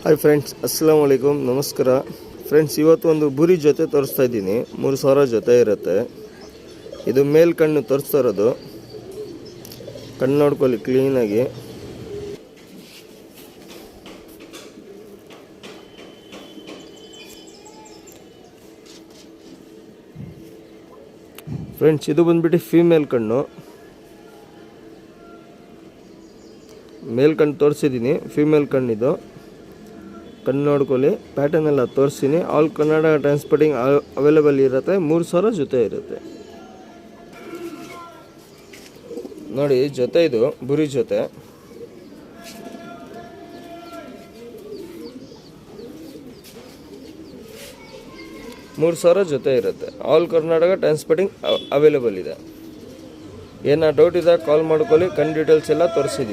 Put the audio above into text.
Hi friends, ಅಸ್ಸಲಾಮ್ ವಲೈಕುಮ್, ನಮಸ್ಕಾರ friends. ಇವತ್ತು ಒಂದು ಬುರಿ ಜೊತೆ ತೋರಿಸ್ತಾ ಇದ್ದೀನಿ. 3,000 ಜೊತೆ ಇರುತ್ತೆ. ಇದು ಮೇಲ್ ಕಣ್ಣು ತೋರಿಸ್ತಾ ಇರೋದು. ಕಣ್ಣು ನೋಡ್ಕೊಳ್ಳಿ ಕ್ಲೀನಾಗಿ. ಫ್ರೆಂಡ್ಸ್, ಇದು ಬಂದ್ಬಿಟ್ಟು ಫೀಮೇಲ್ ಕಣ್ಣು. ಮೇಲ್ ಕಣ್ಣು ತೋರಿಸಿದ್ದೀನಿ, ಫೀಮೇಲ್ ಕಣ್ಣಿದು. ಕಣ್ಣು ನೋಡ್ಕೊಳ್ಳಿ, ಪ್ಯಾಟರ್ನ್ ಎಲ್ಲ ತೋರಿಸ್ತೀನಿ. ಆಲ್ ಕನ್ನಡ ಟ್ರಾನ್ಸ್ಪೋರ್ಟಿಂಗ್ ಅವೈಲೇಬಲ್ ಇರುತ್ತೆ. 3,000 ಜೊತೆ ಇರುತ್ತೆ ನೋಡಿ. ಜೊತೆ ಇದು ಬುರಿ ಜೊತೆ. ಮೂರು 3,000 ಜೊತೆ ಇರುತ್ತೆ. ಆಲ್ ಕರ್ನಾಟಕ ಟ್ರಾನ್ಸ್ಪೋರ್ಟಿಂಗ್ ಅವೈಲೇಬಲ್ ಇದೆ. ಏನೋ ಡೌಟ್ ಇದೆ ಕಾಲ್ ಮಾಡ್ಕೊಳ್ಳಿ. ಕಣ್ಣು ಡೀಟೇಲ್ಸ್ ಎಲ್ಲ ತೋರಿಸಿದ್ದೀನಿ.